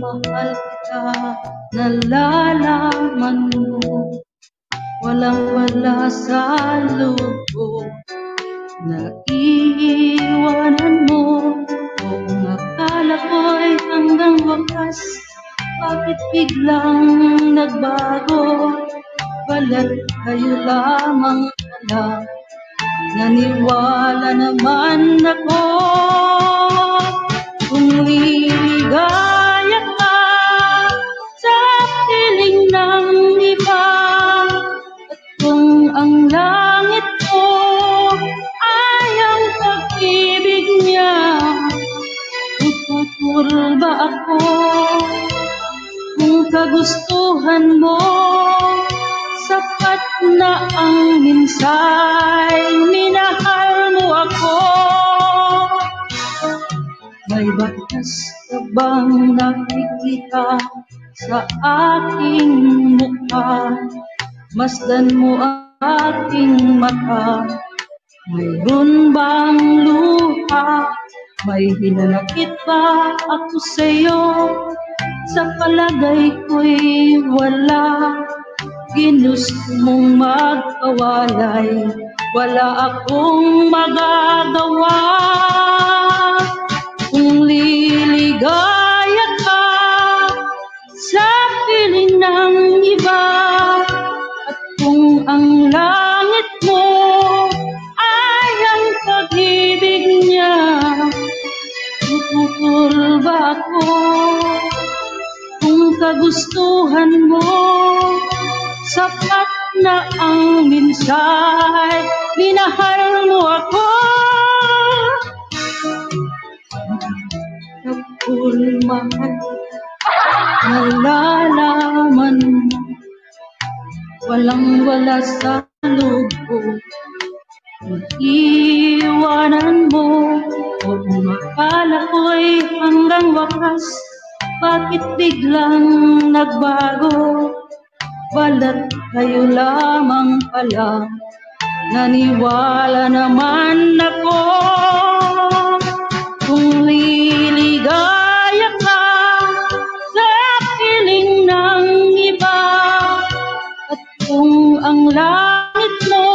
mahal kita, nalalaman mo, walang-wala sa loob ko. Naiiwanan mo, kung akala ko'y hanggang wakas, bakit biglang nagbago? Balat kayo lamang pala, naniwala naman ako. Kung liligaya ka sa piling ng iba, at kung ang langit mo ay ang pag-ibig niya, tututol ba ako? Kung kagustuhan mo, sapat na ang minsay, minahal mo ako. May bakas ka bang nakikita sa aking mukha? Masdan mo ang aking mata. Mayroon bang luha? May hinanakit ba ako sa'yo? Sa palagay ko'y wala. Ginusto mong magkawalay, wala akong magagawa. Kung liligaya ka sa piling ng iba, at kung ang langit mo ay ang pag-ibig niya, tututol ba ako? Kung kagustuhan mo, sapat na ang minsay, minahal mo ako. Kapul mahal, nalalaman mo, walang-wala sa loob ko. Iiwanan mo, kung akala ko'y hanggang wakas, bakit biglang nagbago? Balat kayo lamang pala, naniwala naman ako. Kung liligaya ka sa piling ng iba, at kung ang langit mo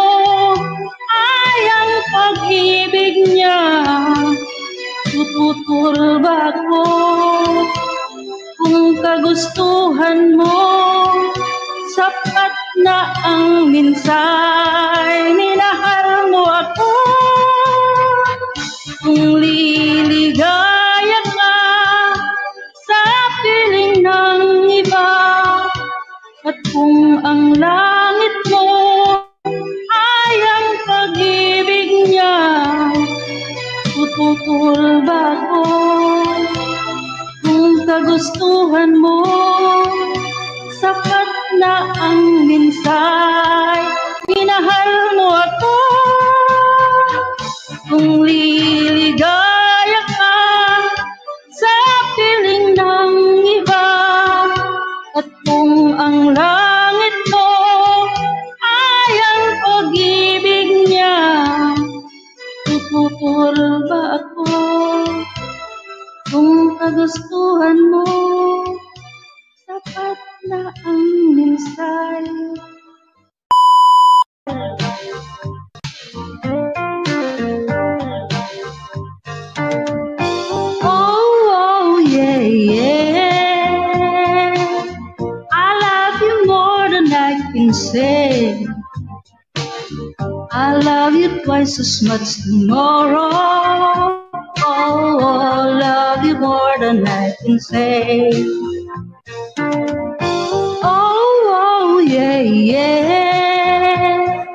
ay ang pag-ibig niya, tututol ba ako? Kung kagustuhan mo, sapat na ang minsay, minahal mo ako. Kung liligaya ka sa piling ng iba, at kung ang langit mo ay ang pag-ibig niya, tututol ba ako? Kung kagustuhan mo, sapat na ang minsay, minahal mo ako. Kung liligaya ka sa piling ng iba, at kung ang langit mo ay ang pag-ibig niya, tututol ba ako? Kung kagustuhan mo, sapat na ang minsay. Oh, yeah, yeah. I love you more than I can say. I love you twice as much tomorrow. Oh, love you more than I can say. Oh, yeah, yeah.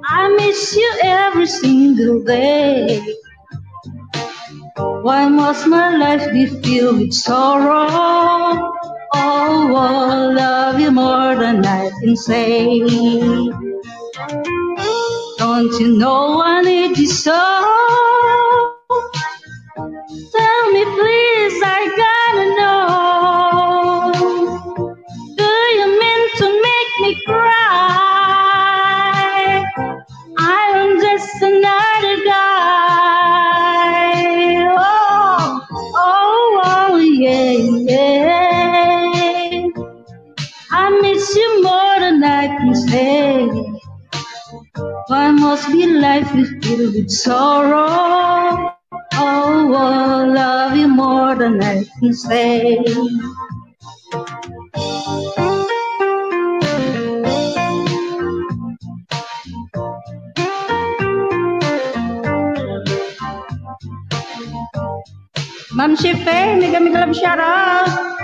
I miss you every single day. Why must my life be filled with sorrow? Oh, love you more than I can say. Don't you know I need you so? Tell me please, I gotta know. Do you mean to make me cry? I am just another guy. Oh, oh, oh, yeah, yeah. Why must be life is filled with sorrow? Oh, I love you more than I can say. Ma'am Shife, mega mega love shoutout.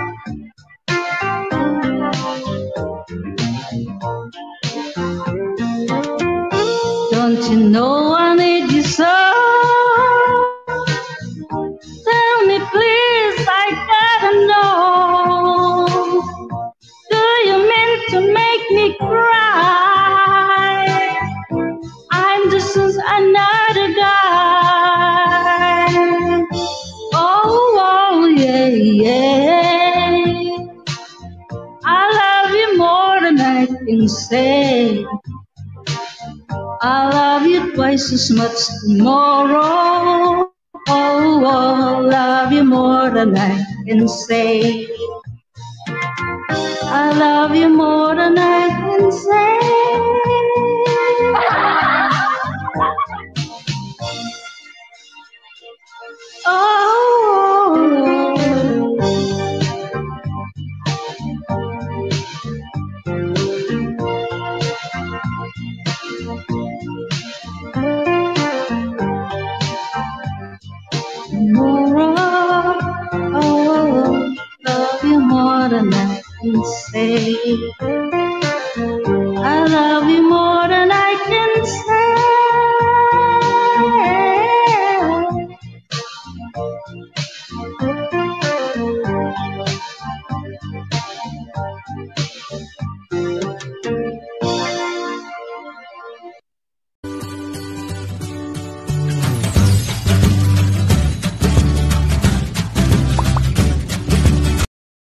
Don't you know I need you so? Tell me please, I gotta know. Do you mean to make me cry? I'm just another guy. Oh, yeah, yeah. I love you more than I can say. I love you twice as much tomorrow. Oh, I love you more than I can say. I love you more than I can say. Tomorrow, oh, love you more than I can say. I love you more than I can say.